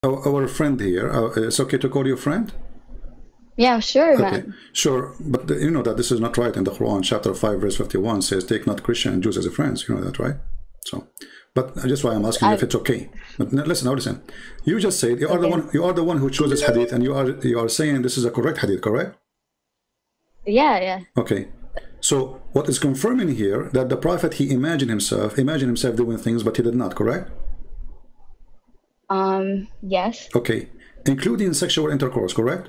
our friend here, it's okay to call you friend? Yeah, sure, Okay, man. sure, but you know that this is not right in the Quran. Chapter 5, verse 51 says, "Take not Christian and Jews as your friends." You know that, right? So, but just why I'm asking you if it's okay. But listen, now listen. You just said you are the one. You are the one who chose this hadith, and you are saying this is a correct hadith, correct? Yeah, yeah. Okay. So what is confirming here that the Prophet, he imagined himself doing things, but he did not, correct? Yes. Okay, including sexual intercourse, correct?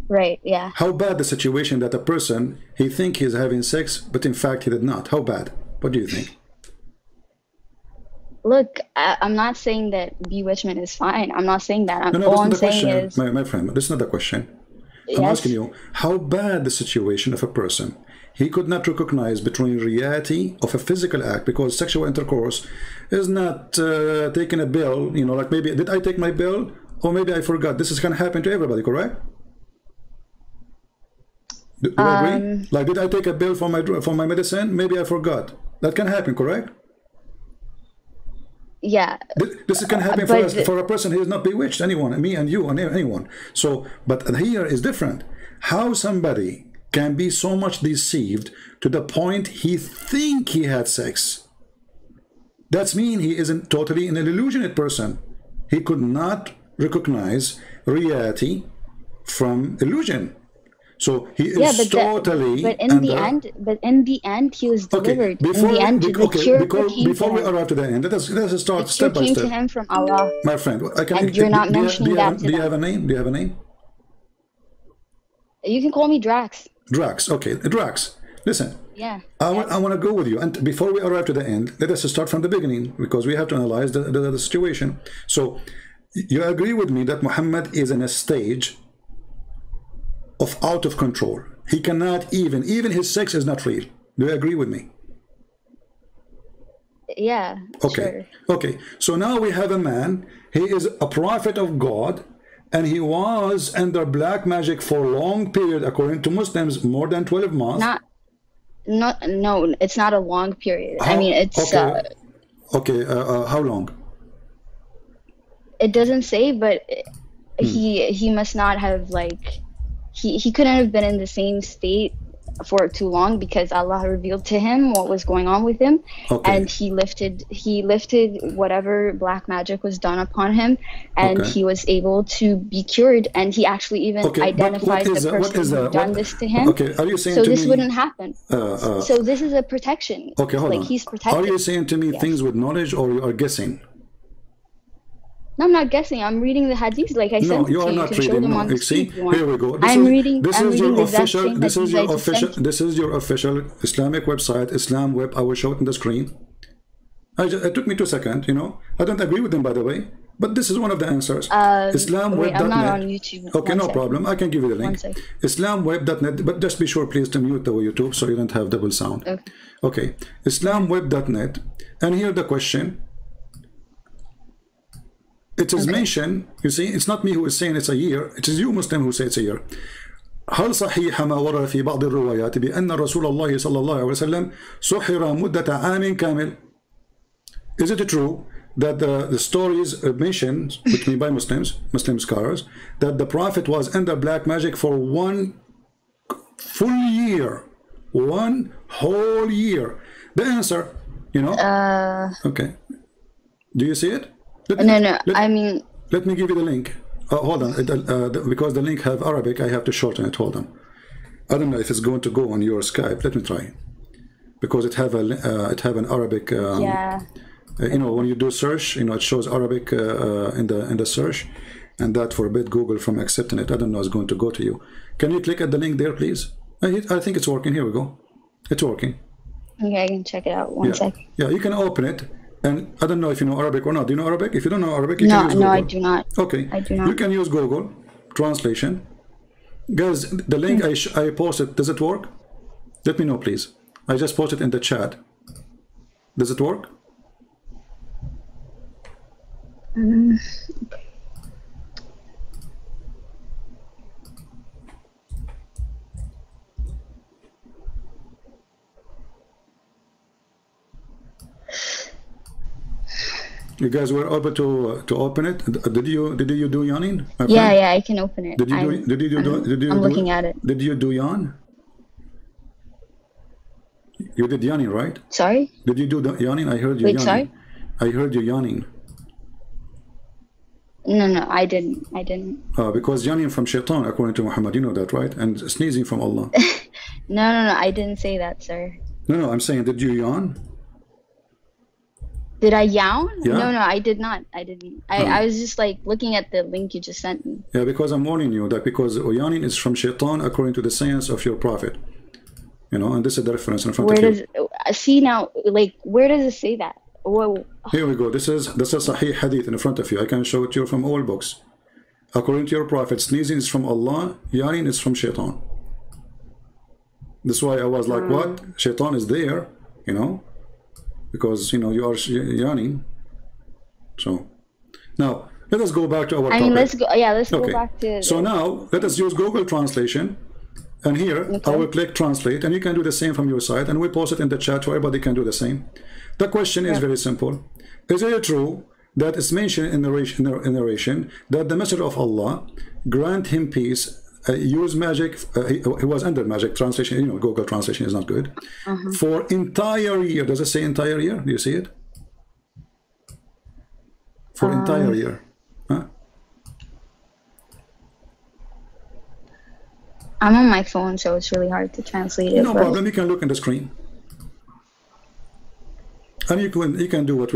Right, yeah. How bad the situation that a person, he think he's having sex, but in fact he did not? How bad? What do you think? Look, I'm not saying that bewitchment is fine. I'm not saying that. No, All that's I'm not the saying question, is, my friend. This is not the question. I'm yes, asking you, how bad the situation of a person, he could not recognize between reality of a physical act, because sexual intercourse is not taking a bill, you know, like maybe, did I take my bill? Or maybe I forgot. This is going to happen to everybody, correct? Do you agree? Like, did I take a bill for my medicine? Maybe I forgot. That can happen, correct? yeah. This can happen for a person who is not bewitched, anyone, me and you, and anyone. So, but here is different. How somebody can be so much deceived to the point he think he had sex? That's mean he isn't totally an illusionate person. He could not recognize reality from illusion. So he is totally. But in the end, he was delivered. Okay, in the end, before we arrive to the end, let us start step by step. The cure came to him from Allah. My friend, and you're not mentioning that. Do you have a name? Do you have a name? You can call me Drax. Drax, okay, Drax. Listen. Yeah. I want to go with you, and before we arrive to the end, let us start from the beginning, because we have to analyze the situation. So, you agree with me that Muhammad is in a stage of out of control. He cannot even his sex is not real. Do you agree with me? Yeah. Okay. Sure. Okay. So now we have a man. He is a prophet of God, and he was under black magic for a long period, according to Muslims, more than 12 months. No, it's not a long period. I mean, it's okay. How long? It doesn't say, but he must not have, like, he couldn't have been in the same state for too long, because Allah revealed to him what was going on with him, and he lifted whatever black magic was done upon him, and he was able to be cured, and he actually even identified the person who done this to him. Okay, are you saying so to this me, wouldn't happen? So this is a protection. Okay, hold on. He's protected. Are you saying to me things with knowledge, or you are guessing? No, I'm not guessing. I'm reading the hadith, like I said. No, you are not reading. No. See, here we go. I'm reading. This is your official. This is your official Islamic website, Islam Web. I will show it on the screen. It took me 2 seconds. You know, I don't agree with them, by the way, but this is one of the answers. IslamWeb.net. I'm not on YouTube. Okay, no problem. I can give you the link. IslamWeb.net, but just be sure, please, to mute the YouTube so you don't have double sound. Okay. IslamWeb.net, and here the question. It is mentioned, you see, it's not me who is saying it's a year, it is you Muslim who say it's a year. هل صحيح ما ورد في بعض الروايات بأن رسول الله صلى الله عليه وسلم سحر مدة عام كامل? Is it true that the stories mentioned, which mean by Muslim scholars, that the Prophet was under black magic for 1 full year, 1 whole year? The answer, you know? Okay. Do you see it? I mean, let me give you the link. Hold on, because the link have Arabic, I have to shorten it. Hold on. I don't know if it's going to go on your Skype. Let me try, because it have an Arabic. You know, when you do search, you know, it shows Arabic in the search, and that forbid Google from accepting it. I don't know it's going to go to you. Can you click at the link there, please? I think it's working. Here we go. It's working. Okay, I can check it out. One sec. Yeah, you can open it. And I don't know if you know Arabic or not. Do you know Arabic? If you don't know Arabic, you can use Google. No, I do not. Okay. I do not. You can use Google Translation. Guys, the link I posted, does it work? Let me know, please. I just posted in the chat. Does it work? You guys were able to open it. Did you do yawning? Yeah, I can open it. I'm looking at it. Did you do yawn? You did yawning, right? Sorry? Did you do the yawning? I heard you Wait, yawning. sorry? I heard you yawning. No, I didn't. Because yawning from shaitan, according to Muhammad, you know that, right? And sneezing from Allah. No, I didn't say that, sir. No, I'm saying, did you yawn? Did I yawn? Yeah. No, I did not. I didn't. I was just like looking at the link you just sent me. Yeah, because I'm warning you that because yawning is from shaitan according to the sayings of your prophet. You know, and this is the reference in front of you. See now, like, where does it say that? Whoa. Here we go. This is Sahih Hadith in front of you. I can show it to you from all books. According to your prophet, sneezing is from Allah, yawning is from shaitan. That's why I was like, what? Shaitan is there, you know, because, you know, you are yawning. So, now, let us go back to our topic. Let's go back to... So now, let us use Google Translation. And here, I will click translate, and you can do the same from your side, and we post it in the chat so everybody can do the same. The question is very simple. Is it true that it's mentioned in narration that the messenger of Allah grant him peace, use magic, he was under magic translation, you know, Google Translation is not good, for entire year? Does it say entire year? Do you see it? For entire year. Huh? I'm on my phone, so it's really hard to translate it. No problem. You can look in the screen, and you can do what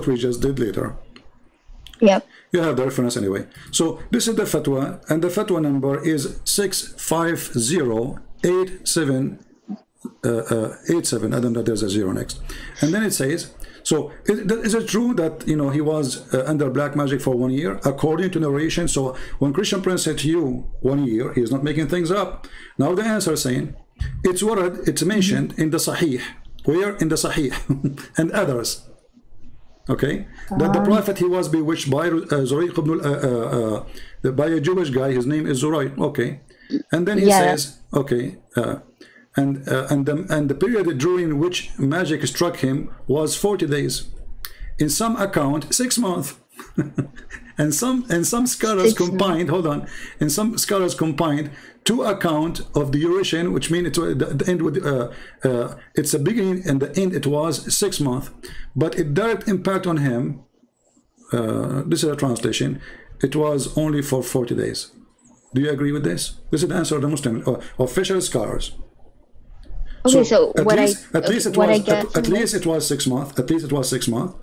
we just did later. Yep. You have the reference anyway. So this is the fatwa, and the fatwa number is 6508787. I don't know. There's a 0 next, and then it says. So is it true that, you know, he was under black magic for 1 year according to narration? So when Christian Prince said to you 1 year, he is not making things up. Now the answer is saying it's mentioned in the Sahih. Where? In the Sahih and others. Okay, that the prophet, he was bewitched by Zurayq ibn by a Jewish guy. His name is Zurayq. Okay, and then he says, okay. And the period during which magic struck him was 40 days. In some account, 6 months. and some scholars combined, hold on, and some scholars combined two account of the duration, which means the end with it's the beginning and the end. It was 6 months, but it direct impact on him. This is a translation. It was only for 40 days. Do you agree with this? This is the answer of the Muslim official scholars. Okay, so at least it was 6 months. At least it was 6 months,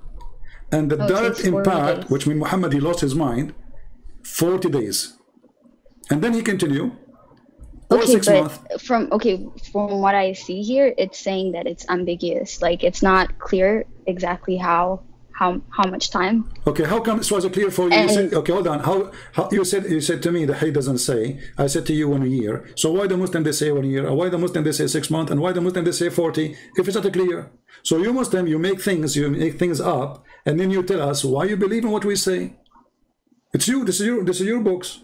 and the direct impact, days. Which means Muhammad, he lost his mind, 40 days, and then he continued. Okay, 6 months. From what I see here, it's saying that it's ambiguous. Like it's not clear exactly how much time. Okay, how come this was clear for you? You said, okay, hold on. How you said to me that he doesn't say. I said to you 1 year. So why the Muslim they say 1 year? Or why the Muslim they say 6 months? And why the Muslim they say 40? If it's not clear. So you Muslim, you make things up, and then you tell us why you believe in what we say. It's you. This is your books.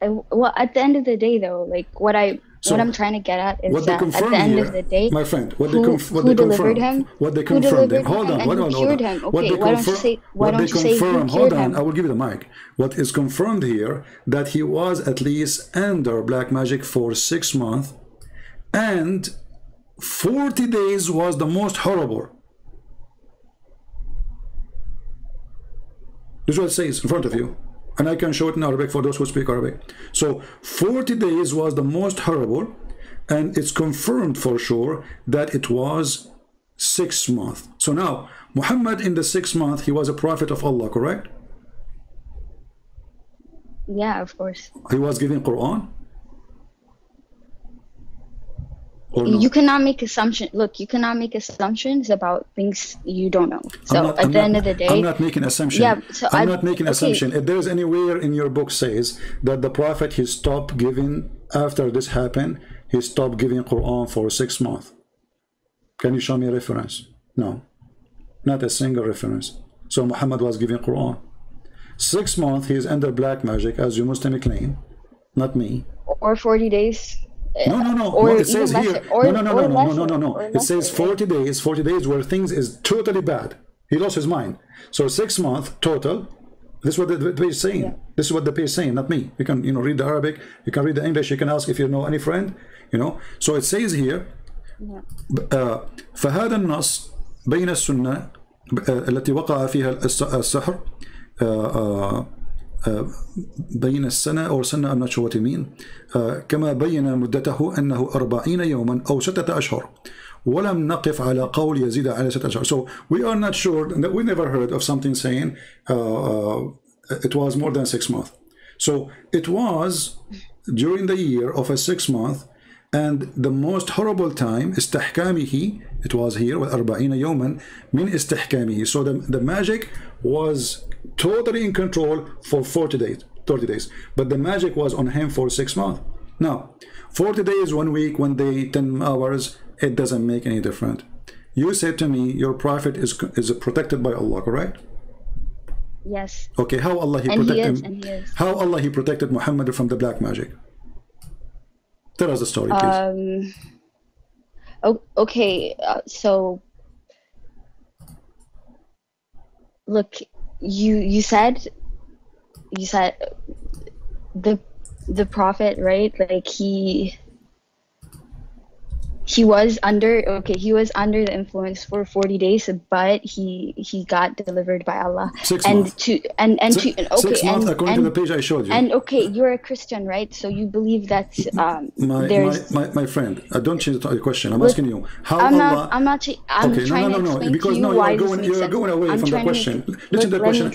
Well, at the end of the day, though, like what I'm trying to get at is that at the end of the day, my friend, who delivered him? What they confirmed him. Hold on. Okay, why don't you say who hold on, I will give you the mic. What is confirmed here, that he was at least under black magic for 6 months, and 40 days was the most horrible. This is what it says in front of you. And I can show it in Arabic for those who speak Arabic. So 40 days was the most horrible, and it's confirmed for sure that it was 6 months. So now, Muhammad in the 6 months, he was a prophet of Allah, correct? Yeah, of course. He was giving Quran? Or no? You cannot make assumptions. Look, you cannot make assumptions about things you don't know. So at the end of the day, I'm not making assumption. Yeah, so I'm not making assumption. If there's anywhere in your book says that the prophet, he stopped giving after this happened, he stopped giving Quran for 6 months. Can you show me a reference? No, not a single reference. So Muhammad was giving Quran. 6 months he is under black magic, as you Muslim claim, not me. Or 40 days. or It even says lesser, here. or No. or It says lesser, right? 40 days. 40 days where things is totally bad. He lost his mind. So 6 months total. This is what the page is saying. Yeah. This is what the page is saying, not me. You can read the Arabic. You can read the English. You can ask if you know any friend. So it says here. فهذا النص بين السنة التي وقع فيها السحر بين السنة أو سنة I'm not sure what you mean كما بين مدته أنه 40 يوما أو 6 أشهر ولم نقف على قول يزيد على 6 أشهر. So we are not sure, we never heard of something saying it was more than 6 months. So it was during the year of a 6 month, and the most horrible time استحكامه, it was here و40 يوما من استحكامه. So the magic was totally in control for 40 days, 30 days, but the magic was on him for 6 months. Now 40 days, 1 week, 1 day, 10 hours, it doesn't make any difference. You said to me your prophet is protected by Allah, correct? Yes. Okay, how Allah he protected him? How Allah he protected Muhammad from the black magic? Tell us the story, please. Okay, so look, you said the prophet, right? Like he was under the influence for 40 days, but he got delivered by Allah. 6 and months. to and and to okay 6 months according to the page I showed you. And okay, you're a Christian, right? So you believe that my friend, don't change the question. I'm asking you how Allah. I'm trying to explain because to you why you're going away from the question. Listen to the question.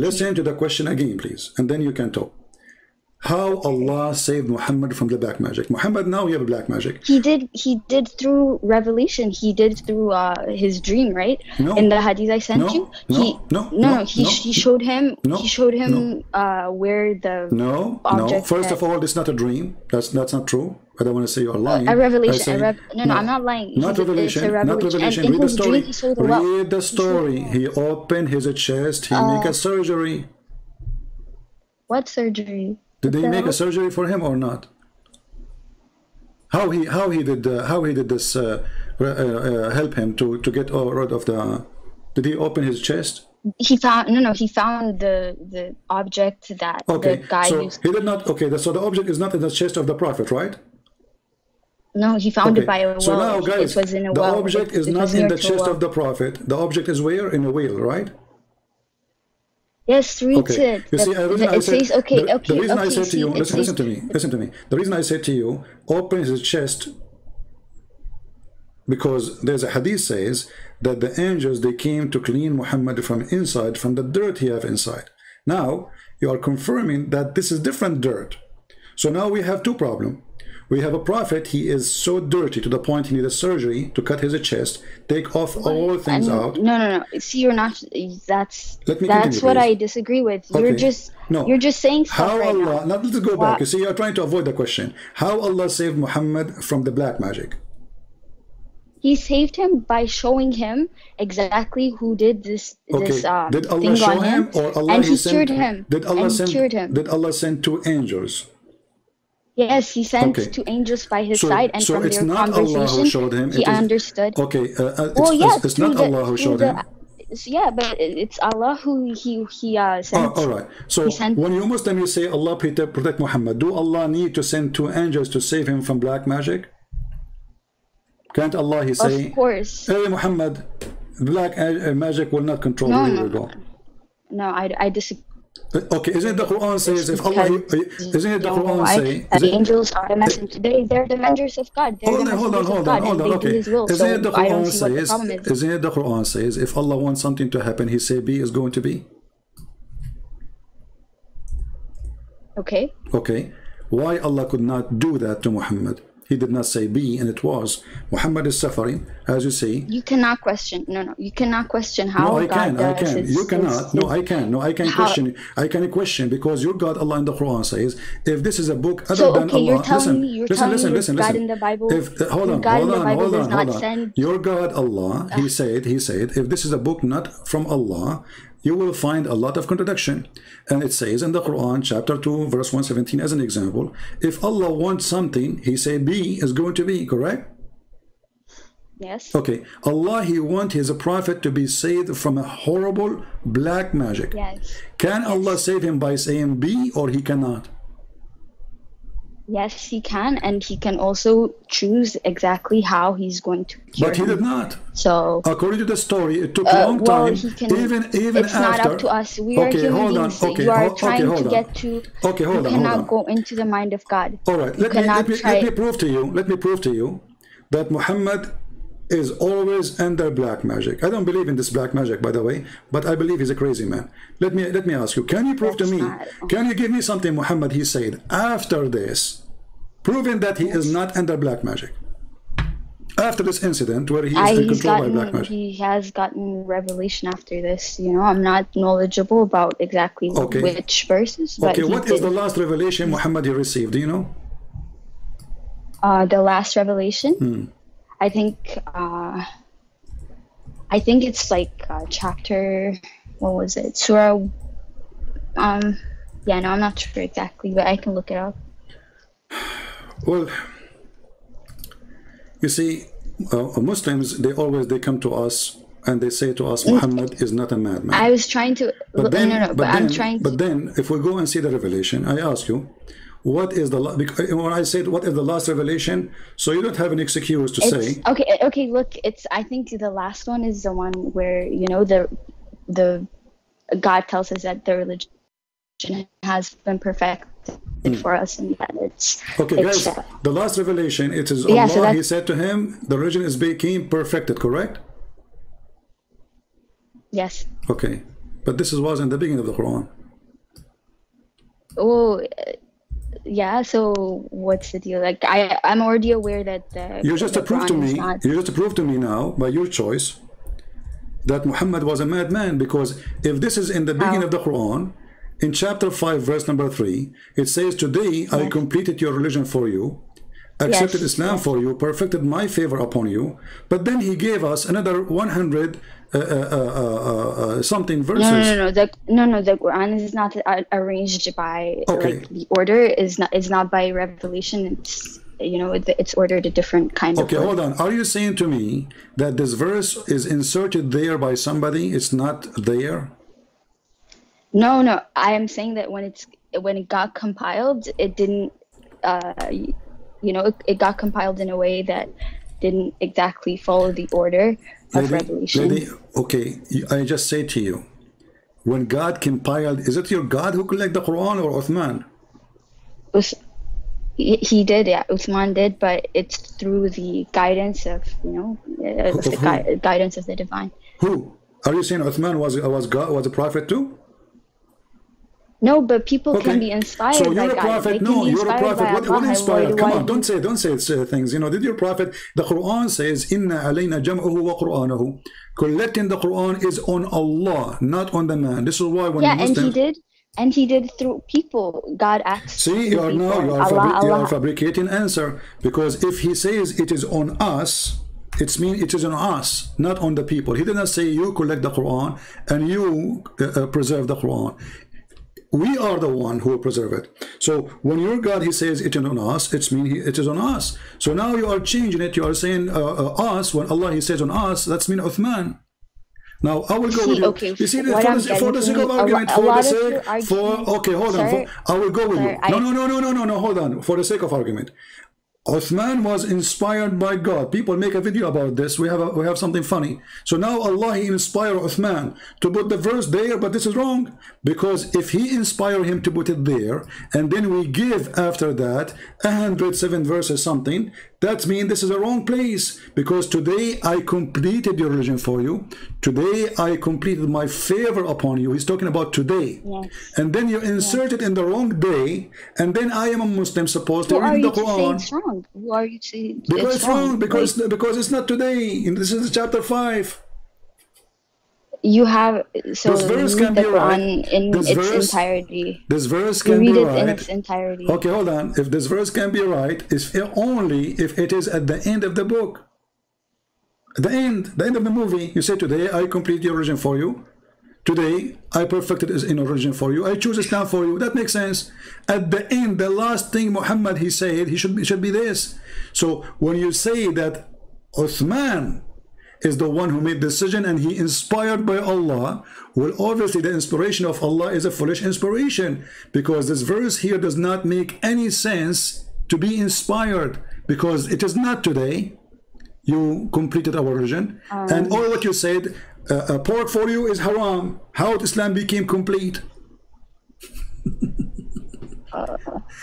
Listen to the question again, please, and then you can talk. How Allah saved Muhammad from the black magic? Muhammad now you have a black magic. He did through revelation. He did through his dream, right? No. In the hadith I sent you. He showed him. He showed him where the object. First of all, it's not a dream. That's not true. I don't want to say you are lying. A revelation. I'm not lying. Not revelation. Not revelation. Read the story. Read the story. He opened his chest. He make a surgery. What surgery? Did they make a surgery for him or not? How he did this help him to get rid of the? Did he open his chest? He found He found the object that the guy used. He did not. Okay, so the object is not in the chest of the prophet, right? No, he found it by a well. So now, guys, it was in a the well. object is not in the chest of the prophet. The object is where? In a wheel, right? Yes, read it. You see, it says okay. The reason I said to you, listen to me. The reason I said to you, open his chest, because there's a hadith says that the angels they came to clean Muhammad from inside, from the dirt he have inside. Now you are confirming that this is different dirt. So now we have 2 problems. We have a prophet, he is so dirty to the point he needs a surgery to cut his chest, take off all things out. No. See, you're not. That's what I disagree with. You're just saying stuff how right Allah, now. Let's go back. You see, you're trying to avoid the question. How Allah saved Muhammad from the black magic? He saved him by showing him exactly who did this did Allah thing show on him, or Allah and he cured him. Cured him. Did Allah send 2 angels? Yes, he sent 2 angels by his side, and from their conversation, he understood. Okay, it's not Allah who showed him. Yeah, but it's Allah who he sent. All right. So when you Muslim, you say Allah protect Muhammad. Do Allah need to send 2 angels to save him from black magic? Can't Allah say? Of course. Hey Muhammad, black magic will not control you. Here we go. No, I disagree. Okay, isn't it the Quran says if Allah, isn't it the Quran say? The angels are the messengers. They're the messengers of God. Hold on. Okay. Isn't it the Quran says? Isn't it the Quran says if Allah wants something to happen, He say be is going to be. Okay. Okay. Why Allah could not do that to Muhammad? He did not say be, and it was. Muhammad is suffering, as you see. You cannot question. No. You cannot question how God does. I can. You cannot. I can. I can question. I can question because your God, Allah in the Quran says, if this is a book other than Allah. You're telling me God in the Bible. Hold on. Your God, Allah, He said, if this is a book not from Allah, you will find a lot of contradiction. And it says in the Quran, chapter 2, verse 117, as an example, if Allah wants something, he say be is going to be, correct? Yes. Okay. Allah, he wants his prophet to be saved from a horrible black magic. Yes. Can Allah save him by saying be, or he cannot? Yes, he can, and he can also choose exactly how he's going to cure But he him. did not. So, According to the story, it took a long well, time. he can, Even it's after. not up to us. We are human beings. You are trying to get to. Okay, hold you on. cannot go into the mind of God. All right, let me prove to you. Let me prove to you that Muhammad is always under black magic. I don't believe in this black magic, by the way, but I believe he's a crazy man. Let me ask you, can you prove to me, can you give me something Muhammad he said after this, proving that he is not under black magic? After this incident where he is controlled by black magic. He has gotten revelation after this. You know, I'm not knowledgeable about exactly which verses. But okay, what is the last revelation Muhammad he received? Do you know? The last revelation? I think it's like chapter, what was it? Surah, yeah, no, I'm not sure exactly, but I can look it up. Well, you see, Muslims, they come to us and they say to us, Muhammad is not a madman. I was trying to, but then, if we go and see the revelation, I ask you, what is the, when I said what is the last revelation, so you don't have an excuse to say. Okay, look, I think the last one is the one where, you know, the God tells us that the religion has been perfected for us, and that it's guys, the last revelation, it is Allah, so he said to him, the religion is became perfected, correct? Yes. Okay, but this was in the beginning of the Quran. Oh, yeah, so what's the deal? Like, I'm already aware that the you just prove to me now by your choice that Muhammad was a madman, because if this is in the beginning of the Quran, in chapter 5 verse number 3, it says, today I completed your religion for you, accepted Islam for you, perfected my favor upon you. But then he gave us another 100 something verses. No, the Quran is not arranged by like the order is not by revelation. It's, you know, it's ordered a different kind of Okay, hold on. Are you saying to me that this verse is inserted there by somebody? It's not there? No, I am saying that when it got compiled, it didn't you know, it got compiled in a way that didn't exactly follow the order of revelation. Okay, I just say to you, when God compiled, is it your God who collected the Quran or Uthman? He did, yeah, Uthman did, but it's through the guidance of, you know, guidance of the divine. Who? Are you saying Uthman was a prophet too? No, but people can be inspired. So you're by a prophet. No, you're a prophet. What inspired? Come on, don't say things. You know, did your prophet? The Quran says, "Inna alayna jam'uhu wa Qur'anahu." Collecting the Quran is on Allah, not on the man. This is why when Muslims, and he did through people. God acts. See, you are fabricating answer, because if he says it is on us, it means it is on us, not on the people. He did not say you collect the Quran and you preserve the Quran. We are the one who will preserve it. So when your God, he says it is on us, it means it is on us. So now you are changing it. You are saying us. When Allah, he says on us, that's mean Uthman. Now I will go with you. Okay, you see, for the sake of argument, okay, hold on. I will go with you. No, hold on. For the sake of argument, Uthman was inspired by God. People make a video about this. We have something funny. So now Allah, he inspired Uthman to put the verse there, but this is wrong, because if he inspired him to put it there, and then we give after that 107 verses something, that means this is a wrong place, because today I completed your religion for you. Today I completed my favor upon you. He's talking about today. Yes. And then you insert it in the wrong day, and then I am a Muslim supposed to read the Quran. It's wrong? Who are you saying because it's wrong? Because it's not today. This is chapter 5. You have this verse can be right. In its entirety. This verse can be right. You read it in its entirety. Okay, hold on. If this verse can be right, it's only if it is at the end of the book. At the end of the movie, you say, today I complete your religion for you. today I perfected is in origin for you. I choose Islam for you. That makes sense. At the end, the last thing Muhammad he said, he should be this. So when you say that Uthman is the one who made the decision and he inspired by Allah, well, obviously the inspiration of Allah is a foolish inspiration, because this verse here does not make any sense to be inspired, because it is not today you completed our religion, and all what you said, pork for you is haram. How Islam became complete?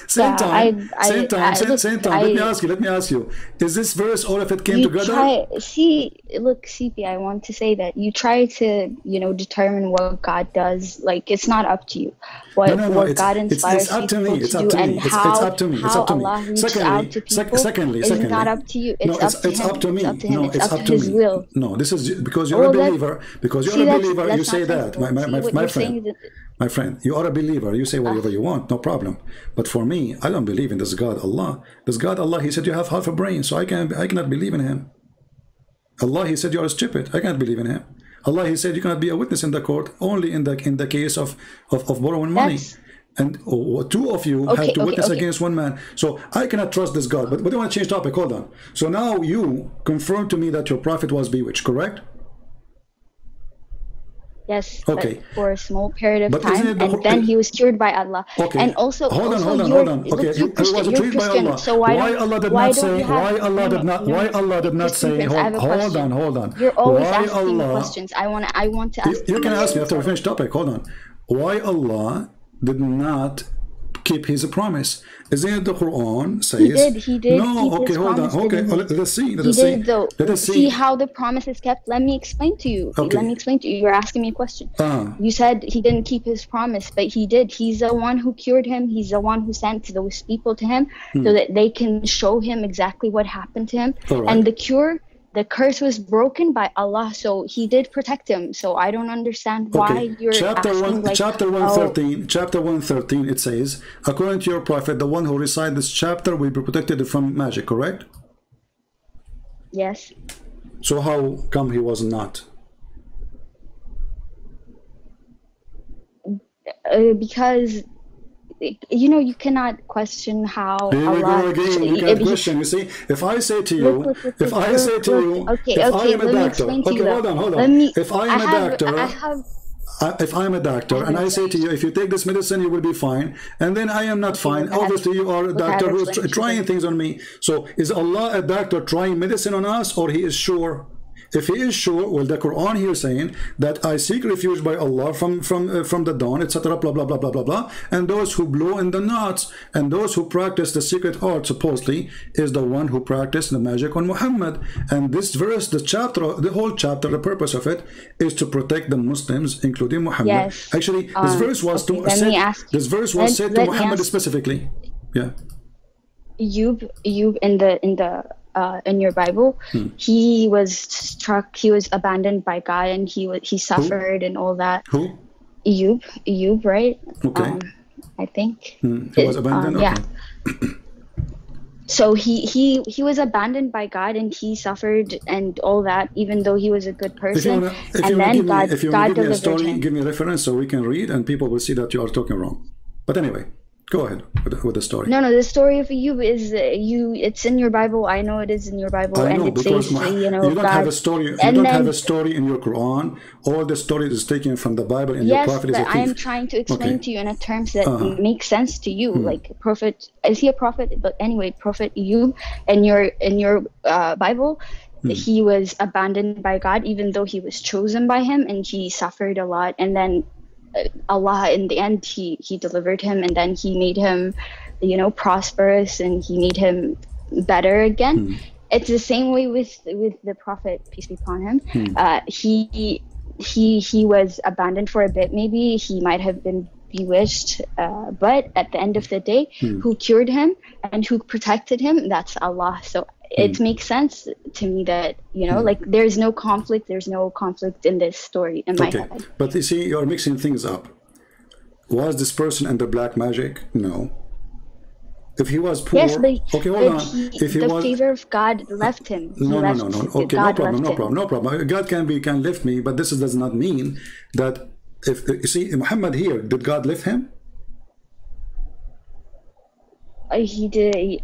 Same time. Let me ask you. Is this verse, all of it came together? Look, CP, I want to say that you try to, determine what God does. Like, it's not up to you. What God inspires people to do, and how Allah reaches out to people is not up to you. It's up to me. It's up to His will. No, this is because you're a believer. Because you're a believer, you say that, my friend. My friend, you are a believer. You say whatever you want, no problem. But for me, I don't believe in this God, Allah. This God, Allah, He said you have half a brain, so I cannot believe in Him. Allah, He said you are stupid. I can't believe in Him. Allah, He said you cannot be a witness in the court, only in the case of borrowing money. And two of you had to witness against one man. So I cannot trust this God. But I want to change topic. Hold on. So now you confirm to me that your prophet was bewitched, correct? Yes, okay. But for a small period of time, and then he was cured by Allah. Okay. And also, hold on. Okay, he was cured by Allah. So why Allah did not say? Why Allah did not say? Hold on. You're always asking me questions. I want to ask. You can ask me after we finish topic. Hold on. Why Allah did not keep His promise? Isn't it the Quran says? He did. No, okay, hold on. Okay, let's see. Let us see how the promise is kept. Let me explain to you. Okay. Let me explain to you. You're asking me a question. You said he didn't keep his promise, but he did. He's the one who cured him. He's the one who sent those people to him so that they can show him exactly what happened to him. Right. And the curse was broken by Allah, so He did protect him. So I don't understand why you're asking, chapter 113, it says, according to your prophet, the one who recites this chapter will be protected from magic, correct? Yes. So how come he was not? Because you cannot question how Allah. You can't question. You see, if I say to you, if I am a doctor, hold on. If I am a doctor, and I say to you, if you take this medicine, you will be fine, and then I am not fine. Obviously, you are a doctor who is trying things on me. So, is Allah a doctor trying medicine on us, or He is sure? If He is sure, well, the Quran here saying that I seek refuge by Allah from the dawn, etc., blah blah blah blah blah blah, and those who blow in the knots and those who practice the secret art supposedly is the one who practiced the magic on Muhammad. And this verse, the whole chapter, the purpose of it is to protect the Muslims, including Muhammad. Yes. Actually, this verse was said to Muhammad specifically. Yeah. You in your Bible, he was abandoned by God, and he suffered and all that. Who? Ayub, right? Okay. I think. He was abandoned. Yeah. So he was abandoned by God, and he suffered and all that, even though he was a good person. God delivered him. Give me a reference so we can read, and people will see that you are talking wrong. But anyway. Go ahead with the story. No, the story of Ayub is it's in your Bible. I know it is in your Bible, and it says, you don't have a story. You don't have a story in your Quran. All the stories is taken from the Bible, and your prophet is a thief. Yes, but I'm trying to explain to you in a terms that make sense to you. Like prophet, is he a prophet? But anyway, Prophet Ayub, in your Bible, he was abandoned by God, even though he was chosen by Him, and he suffered a lot, and then Allah in the end he delivered him, and then He made him prosperous, and He made him better again. It's the same way with the Prophet, peace be upon him. He was abandoned for a bit. Maybe he might have been bewitched, but at the end of the day, who cured him and who protected him, that's Allah. So it makes sense to me that like there's no conflict in this story in my head. But you see, you're mixing things up. Was this person under black magic? No. If he was poor, yes, but, okay, hold on. If the favor of God left him. No. Okay, no problem. God can lift me, but this does not mean that if you see Muhammad here, did God lift him? He did.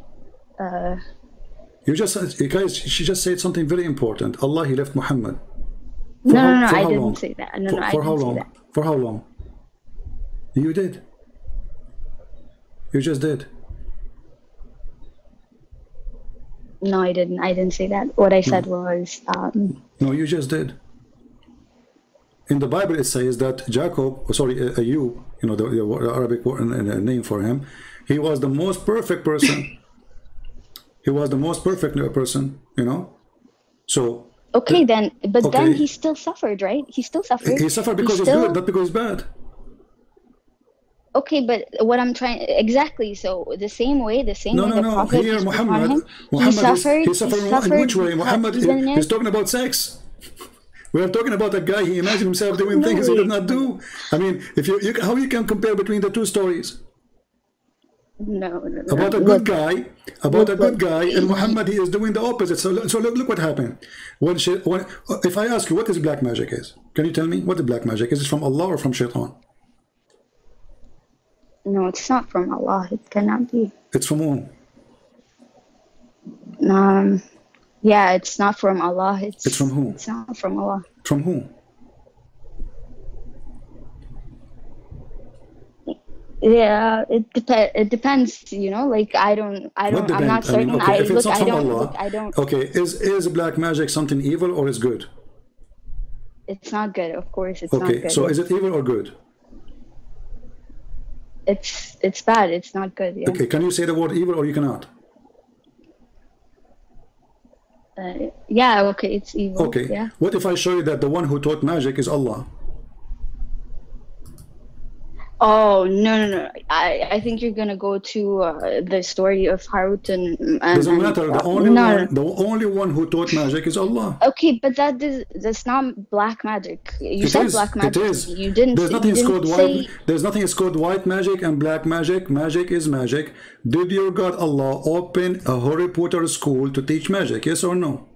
You guys, she just said something very important. Allah, he left Muhammad. No, I didn't say that. No, I didn't say that. For how long? You did. You just did. No, I didn't. I didn't say that. What I said was. No, you just did. In the Bible, it says that Ayub, you know, the Arabic name for him, he was the most perfect person. He was the most perfect person, you know. So. Okay, then, but then he still suffered, right? He still suffered. He suffered because he's good, not because he's bad. Okay, but what I'm trying exactly, so the same way the Prophet here Muhammad he suffered in which way? Muhammad he's talking about sex. We are talking about a guy, he imagined himself doing things he did not do. I mean, if you how you can compare between the two stories? No. About a good guy, and Muhammad, he is doing the opposite. So look what happened. If I ask you what is black magic is, can you tell me what the black magic is? Is it from Allah or from Shaitan? No, it's not from Allah. It cannot be. It's from whom? Yeah, it's not from Allah. It's from who? It's not from Allah. From who? Yeah, it depends, you know, like I'm not certain. I don't. Okay, is black magic something evil or is good? It's not good, of course. It's not good. Okay, so is it evil or good? It's bad. It's not good. Yeah. Okay, can you say the word evil or you cannot? Yeah. Okay, it's evil. Okay. Yeah. What if I show you that the one who taught magic is Allah? Oh no! I think you're gonna go to the story of Harut and doesn't matter. The only one who taught magic is Allah. Okay, but that's not black magic. You said black magic. It is. You didn't. There's nothing called white. There's nothing called white magic and black magic. Magic is magic. Did your God Allah open a Harry Potter school to teach magic? Yes or no?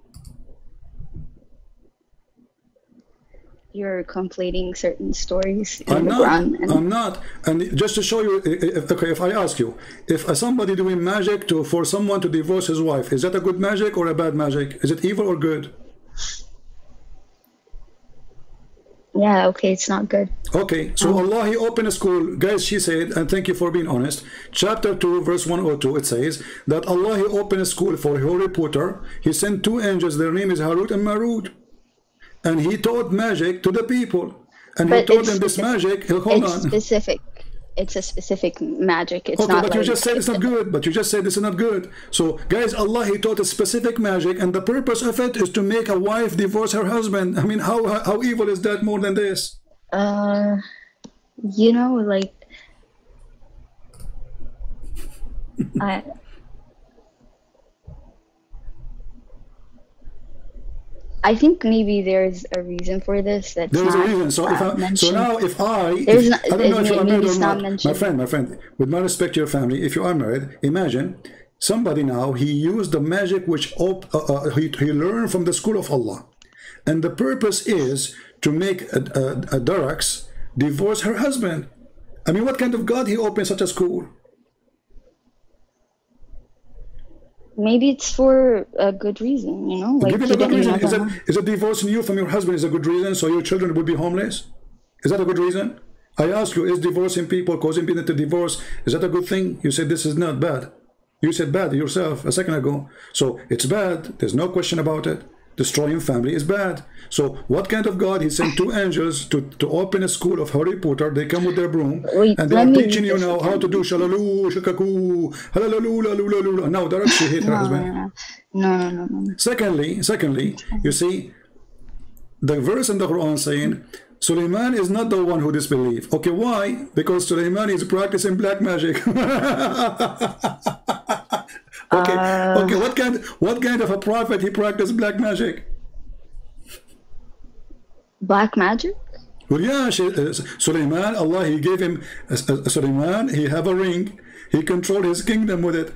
You're conflating certain stories in I'm the not. Quran. I'm not. And just to show you, if I ask you, if somebody doing magic for someone to divorce his wife, is that a good magic or a bad magic? Is it evil or good? Yeah, okay, it's not good. Okay, so Allah, he opened a school. Guys, she said, and thank you for being honest, chapter 2, verse 102, it says that Allah, he opened a school for Harry Potter. He sent two angels, their name is Harut and Marut. And he taught magic to the people. And he taught them this magic. Hold on. Specific. It's a specific magic. It's okay, not but like, you just said it's not good. But you just said this is not good. So, guys, Allah, he taught a specific magic. And the purpose of it is to make a wife divorce her husband. I mean, how evil is that more than this? You know, like... I think maybe there's a reason for this. There's a reason. So I don't know if you are married or not. My friend, with my respect to your family, if you are married, imagine somebody now, he used the magic which he learned from the school of Allah. And the purpose is to make a Darax divorce her husband. I mean, what kind of God he opened such a school? Maybe it's for a good reason, you know. Like, give it a good reason. Is it divorcing you from your husband is a good reason so your children will be homeless? Is that a good reason? I ask you, is divorcing people, causing people to divorce, is that a good thing? You said this is not bad. You said bad yourself a second ago. So it's bad. There's no question about it. Destroying family is bad. So what kind of God? He sent two angels to open a school of Harry Potter. They come with their broom and they are teaching you now how to do shalalu, shakaku, halalu, lalu. Now they're actually hate her husband. No. Secondly, you see the verse in the Quran saying Suleiman is not the one who disbelieved. Okay, why? Because Suleiman is practicing black magic. Okay, what kind of a prophet he practiced black magic? Black magic? Well, yeah, Suleiman, Allah, he gave him Suleiman, he have a ring, he controlled his kingdom with it.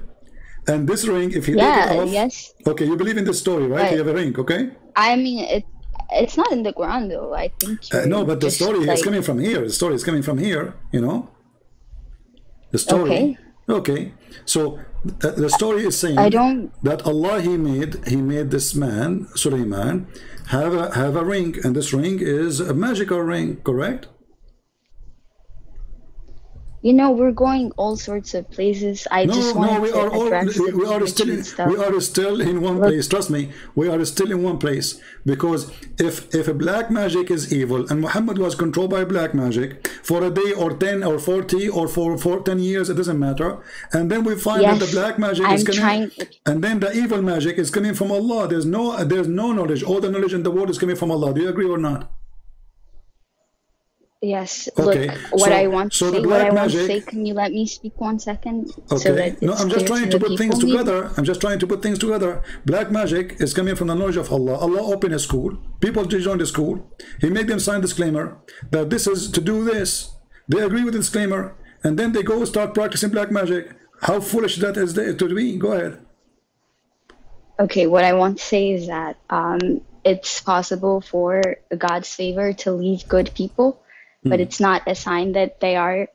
And this ring, if he take it off, yes. Okay, you believe in this story, right? He have a ring, okay? I mean, it's not in the Quran though. I think No, but the just, story is like, coming from here. The story is coming from here, you know? The story. Okay. Okay. So the story is saying I don't. that Allah, he made this man, Sulaiman, have a ring, and this ring is a magical ring, correct? You know, we're going all sorts of places. I just No, wanted we to are all address the we are still bewitchment stuff. we are still in one Look. place. Trust me, we are still in one place, because if a black magic is evil and Muhammad was controlled by black magic for a day or 10 or 40 or for 10 years, it doesn't matter, and then we find that the Yes, black magic I'm is coming, trying. and then the evil magic is coming from Allah. There's no knowledge. All the knowledge in the world is coming from Allah. Do you agree or not? Yes. Okay, Look, what so- I want to so the say. What black I want to magic- say. Can you let me speak 1 second? Okay. So that No, it's I'm just clear trying to to the put things people. together. I'm just trying to put things together. Black magic is coming from the knowledge of Allah. Allah opened a school. People join the school. He made them sign disclaimer that this is to do this. They agree with the disclaimer, and then they go start practicing black magic. How foolish that is to be. Go ahead. Okay, what I want to say is that it's possible for God's favor to leave good people, but it's not a sign that they are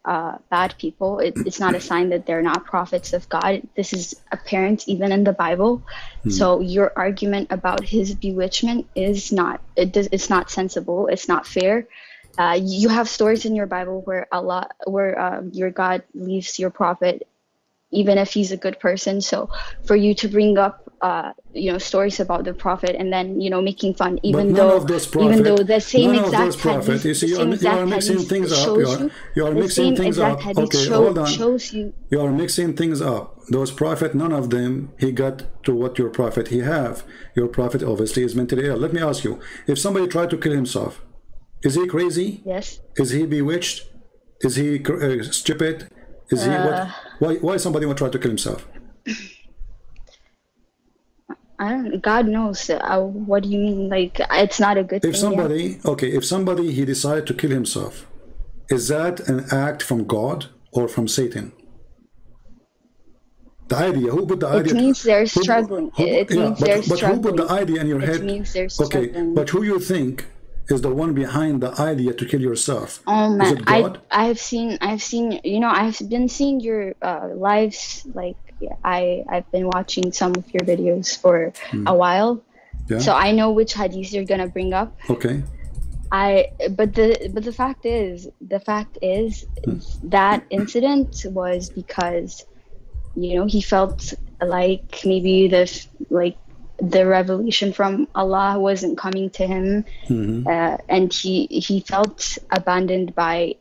bad people. It's not a sign that they're not prophets of God. This is apparent even in the Bible. So your argument about his bewitchment is not. It's not sensible. It's not fair. You have stories in your Bible where your God leaves your prophet, even if he's a good person. So for you to bring up stories about the prophet and then making fun, even though the same exact hadith, you see, you are mixing things up. You are mixing things up. Okay, hold on. You are mixing things up. Those prophet, none of them he got to what your prophet he have. Your prophet obviously is mentally ill. Let me ask you: if somebody tried to kill himself, is he crazy? Yes. Is he bewitched? Is he stupid? Is he what? Why somebody would try to kill himself? I don't. God knows. What do you mean? Like, it's not a good thing. If somebody, okay, if somebody he decided to kill himself, is that an act from God or from Satan? The idea. Who put the idea? It means they're struggling. It means they're struggling. But who put the idea in your head? It means they're Okay, struggling. but who you think is the one behind the idea to kill yourself? Oh Is man, it God? I've seen, I've been seeing your lives. Like, I've been watching some of your videos for a while, Yeah. so I know which hadith you're gonna bring up. Okay. But the fact is that incident was because he felt like maybe the revelation from Allah wasn't coming to him, and he felt abandoned by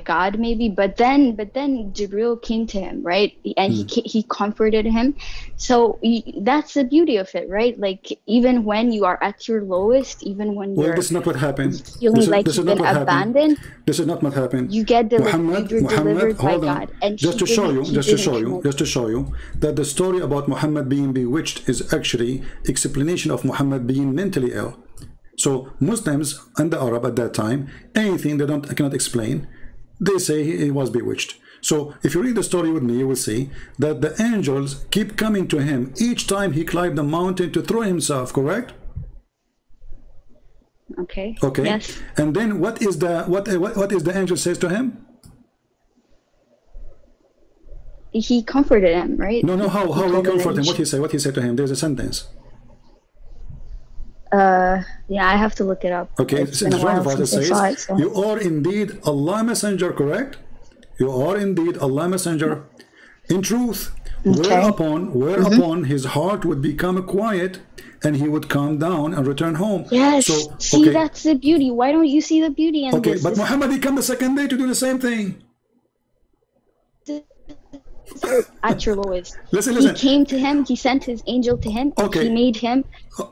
God maybe, but then Jibril came to him, right, and he comforted him. So that's the beauty of it, right? Like, even when you are at your lowest, even when Well, you're this is not what happened. feeling like you've been abandoned, This is not what happened. you get delivered by hold on. God. And just he to show didn't- you, he just to didn't show you that the story about Muhammad being bewitched is actually explanation of Muhammad being mentally ill. So Muslims and the Arab at that time, anything they cannot explain, they say he was bewitched. So if you read the story with me, you will see that the angels keep coming to him each time he climbed the mountain to throw himself, correct? Okay. Okay. Yes. And then what is the angel says to him? He comforted him, right? No, how he told him comforted him? that What he said to him? There's a sentence. Yeah, I have to look it up. Okay, It's in been a front while of us it since I saw says, it, so. you are indeed Allah messenger, correct? You are indeed Allah messenger. In truth, whereupon his heart would become quiet and he would calm down and return home. Yes, So, see, okay, that's the beauty. Why don't you see the beauty in okay, this? but Muhammad, he came the second day to do the same thing. At your lowest. Listen. He came to him, he sent his angel to him, and Okay. he made him.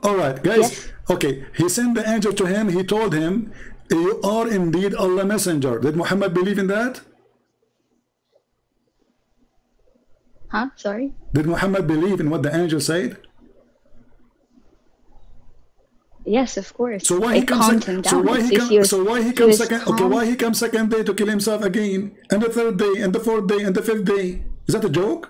All right, guys. Yes. Okay, he sent the angel to him. He told him, you are indeed Allah messenger. Did Muhammad believe in that? Huh? Sorry? Did Muhammad believe in what the angel said? Yes, of course. So why he It comes? calmed him down. So why he If comes? So why he comes was second? Okay, calm. why he comes second day to kill himself again, and the third day, and the fourth day, and the fifth day? Is that a joke?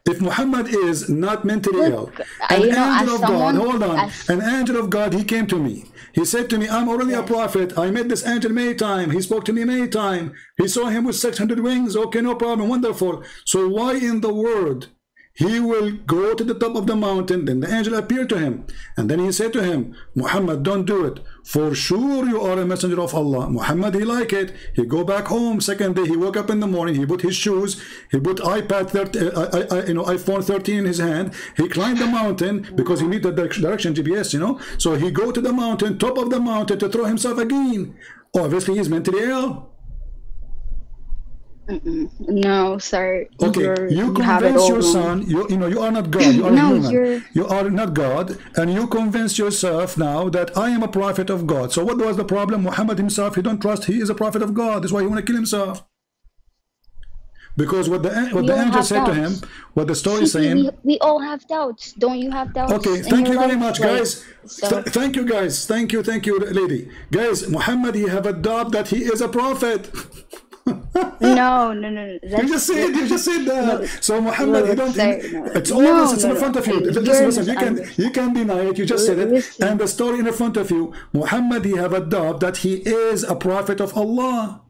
If Muhammad is not mentally ill, an you know, angel as of God, someone, hold on, as an angel of God, he came to me. He said to me, I'm already a yes, prophet. I met this angel many times. He spoke to me many times. He saw him with 600 wings. Okay, no problem. Wonderful. So why in the world he will go to the top of the mountain? Then the angel appeared to him. And then he said to him, Muhammad, don't do it. For sure you are a messenger of Allah. Muhammad, he liked it. He go back home. Second day, he woke up in the morning. He put his shoes. He put iPhone 13 in his hand. He climbed the mountain because he needed the direction GPS, you know. So he go to the mountain, top of the mountain, to throw himself again. Obviously, he's mentally ill. no, sir. Okay, you have it convince all your wrong. son, you know, you are not God, you are No, a human. you're. You are not God, and you convince yourself now that I am a prophet of God. So what was the problem? Muhammad himself, he don't trust he is a prophet of God. That's why he want to kill himself. Because what the We all angel have said to him, doubts. what the story is saying. We all have doubts. Don't you have doubts Okay, in thank your you very life? much, Like, guys. so Thank you, guys. Thank you, lady. Guys, Muhammad, he have a doubt that he is a prophet. no. You just said that. No, So Muhammad, you don't. sir, no. It's obvious. It's in No. front of you. You're Listen. You can deny it. You just said it, Listen. and the story in front of you. Muhammad, he have a doubt that he is a prophet of Allah.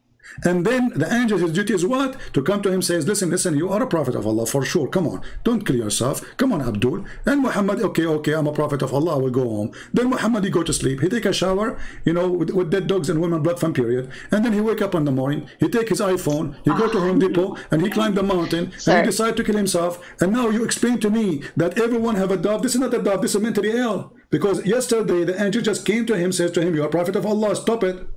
And then the angel, his duty is what? To come to him, says, listen, you are a prophet of Allah for sure. Come on, don't kill yourself. Come on, Abdul. And Muhammad, okay, I'm a prophet of Allah. I will go home. Then Muhammad, he go to sleep. He take a shower, you know, with dead dogs and women blood from period. And then he wake up in the morning. He take his iPhone. He go to Home Depot and he climb the mountain. And he decide to kill himself. And now you explain to me that everyone have a doubt. This is not a doubt. This is mentally ill. Because yesterday the angel just came to him, says to him, you are a prophet of Allah. Stop it.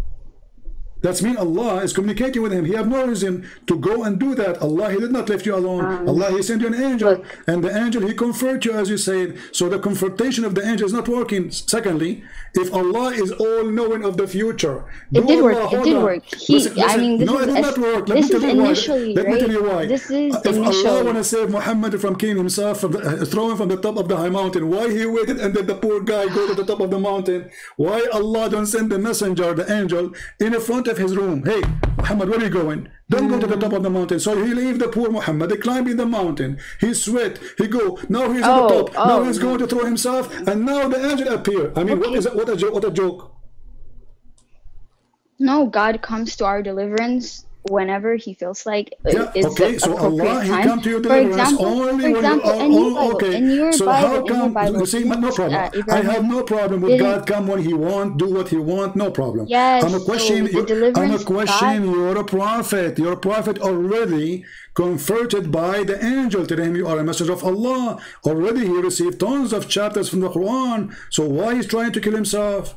That's mean Allah is communicating with him. He have no reason to go and do that. Allah, he did not leave you alone. Allah, he sent you an angel. And the angel, he comfort you, as you said. So the confrontation of the angel is not working. Secondly, if Allah is all-knowing of the future. It did work. It did work. Listen, I mean, this no, is, it did not work. Let this me is tell you initially, why. Let me tell you right? why. This is If Allah initially. want to save Muhammad from killing himself, from throwing from the top of the high mountain, why he waited and let the poor guy go to the top of the mountain? Why Allah don't send the messenger, the angel, in front of his room? Hey, Muhammad, where are you going? Don't go to the top of the mountain. So he leave the poor Muhammad. They climb in the mountain. He sweat. He go. Now he's on the top. Now he's going to throw himself. And now the angel appear. I mean, what is it? What a joke. No, God comes to our deliverance whenever he feels like it's okay, the so appropriate Allah, time. he come to your deliverance only when you are okay. okay. In your So Bible, how come? Bible, You see, no problem. I have no problem with God come when He want, do what He want, no problem. Yes, I'm a question. so I'm a question. You're a prophet. You're a prophet already, converted by the angel. To him, you are a messenger of Allah. Already, he received tons of chapters from the Quran. So why he's trying to kill himself?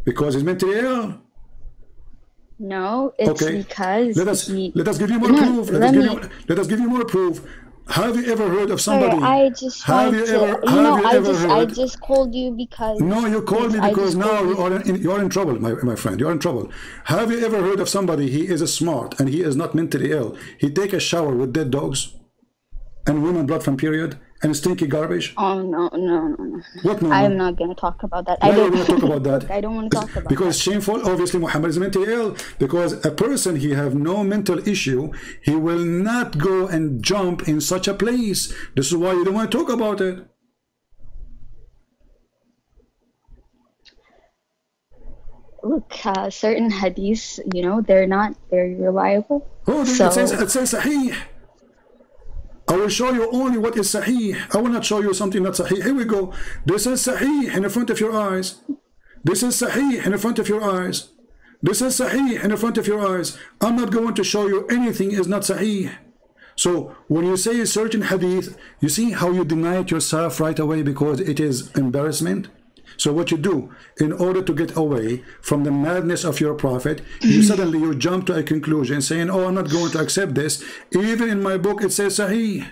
Because he's mentally ill. No, it's because let us give you more proof. Let us give you more proof. Have you ever heard of somebody? I just I just called you because. No, you called me because now you're in trouble, my friend. You're in trouble. Have you ever heard of somebody? He is smart and he is not mentally ill. He take a shower with dead dogs and women blood from period and stinky garbage. Oh no. What no? I'm not gonna talk about that. I don't want to talk about that. I don't want to talk about because that. It's shameful. Obviously, Muhammad is mentally ill. Because a person he have no mental issue, he will not go and jump in such a place. This is why you don't want to talk about it. Look, certain hadiths, you know, they're not very reliable. Oh, so, it says Sahih. I will show you only what is Sahih. I will not show you something not Sahih. Here we go. This is Sahih in the front of your eyes. This is Sahih in the front of your eyes. This is Sahih in the front of your eyes. I'm not going to show you anything is not Sahih. So when you say a certain hadith, you see how you deny it yourself right away because it is embarrassment. So what you do, in order to get away from the madness of your prophet, you suddenly jump to a conclusion saying, oh, I'm not going to accept this. Even in my book, it says Sahih.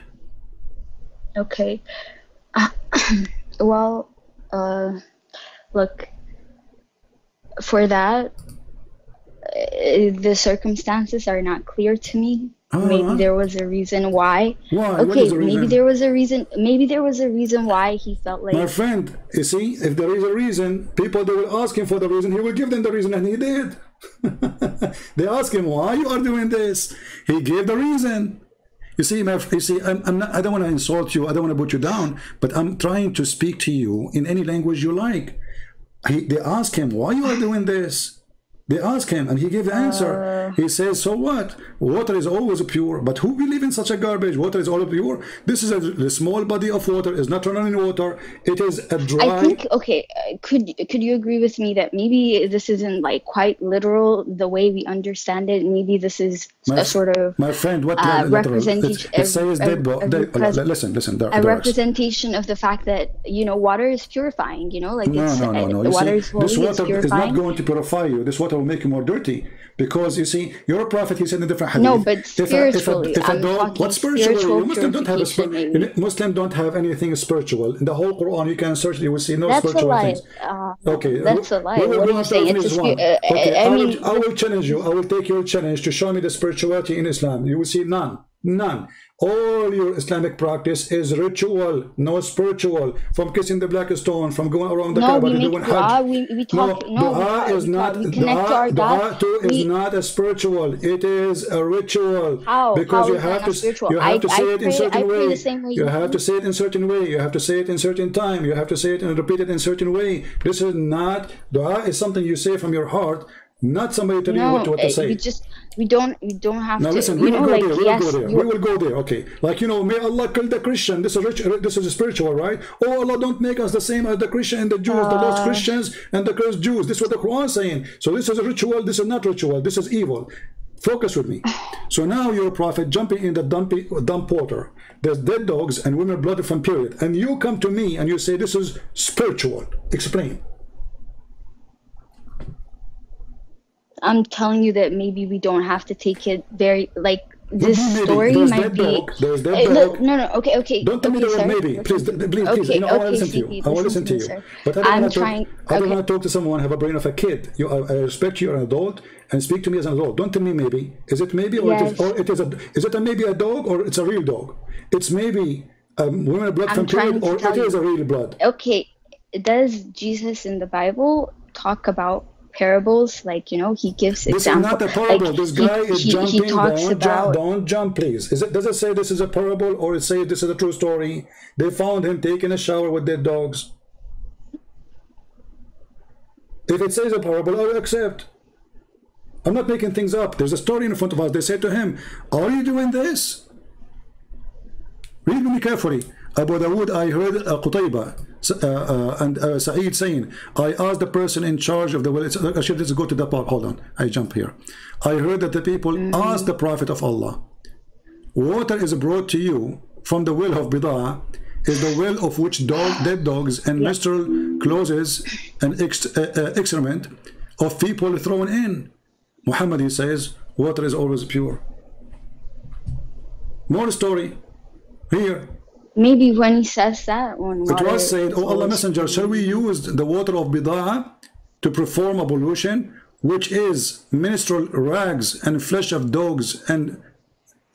Okay. Well, look, for that, the circumstances are not clear to me. Maybe there was a reason why. Why? Okay, maybe there was a reason. Maybe there was a reason why he felt like. My friend, you see, if there is a reason, people they will ask him for the reason. He will give them the reason, and he did. They ask him why you are doing this. He gave the reason. You see, I'm not, I don't want to insult you. I don't want to put you down, but I'm trying to speak to you in any language you like. They ask him, why you are doing this? They ask him, and he gave the answer. He says, so what? Water is always pure. But who believe in such a garbage? Water is always pure. This is a small body of water. It's not running water. It is a dry. I think, okay, could you agree with me that maybe this isn't like quite literal the way we understand it? Maybe this is a sort of my friend, what representation. It says listen. A representation of the fact that, you know, water is purifying. You know, like no. Water is holy, this water purifying. is not going to purify you. This water will make you more dirty, because you see, you're a prophet. He said in a different hadith. No, but spiritually, if a dog, what spiritually? Muslims don't have anything spiritual in the whole Quran. You can search; you will see no spiritual things. Okay, that's a lie. What are you saying? It's I will challenge you. I will take your challenge to show me the spirituality in Islam. You will see none. All your Islamic practice is ritual, no spiritual. From kissing the black stone, from going around the Kaaba to doing Hajj. Dua is not a spiritual. It is a ritual. How? Because How you have to say it in certain way. You have to say it in certain way. You have to say it in certain time. You have to say it and repeat it in certain way. This is not dua. Is something you say from your heart, not somebody telling you what to say. We don't have now to. Listen, we will go there. Okay, like, you know, may Allah kill the Christian. This is spiritual, right? Oh, Allah, don't make us the same as the Christian and the Jews, the lost Christians and the cursed Jews. This is what the Quran is saying. So this is a ritual. This is not ritual. This is evil. Focus with me. So now you're a prophet jumping in the dump water. There's dead dogs and women blood from period, and you come to me and you say this is spiritual. Explain. I'm telling you that maybe we don't have to take it very, like, this story might be. There's dead dog. No. Okay. Don't tell me the word maybe. Please. You know, I want to listen to you. I want to listen to you. But I don't want to talk to someone have a brain of a kid. I respect you, you're an adult, and speak to me as an adult. Don't tell me maybe. Is it maybe, or yes. Is it maybe a dog, or it's a real dog? It's maybe women blood from period, or it is a real blood. Okay. Does Jesus in the Bible talk about parables? Like, you know, he gives examples. This is not a parable. Like, this guy is jumping. Don't jump, please. Does it say this is a parable, or it say this is a true story? They found him taking a shower with dead dogs. If it says a parable, I will accept. I'm not making things up. There's a story in front of us. They said to him, are you doing this? Read me carefully. Abu Dawood, I heard Qutayba and Sa'id saying, I asked the person in charge of the well. Actually, let's go to the part. Hold on, I jump here. I heard that the people asked the Prophet of Allah, water is brought to you from the well of Bida'ah, is the well of which dead dogs and menstrual clothes and excrement of people thrown in. Muhammad, he says, water is always pure. More story here. Maybe when he says that, when it was said, oh Allah Messenger, shall we use the water of Bida'ah to perform ablution, which is menstrual rags and flesh of dogs and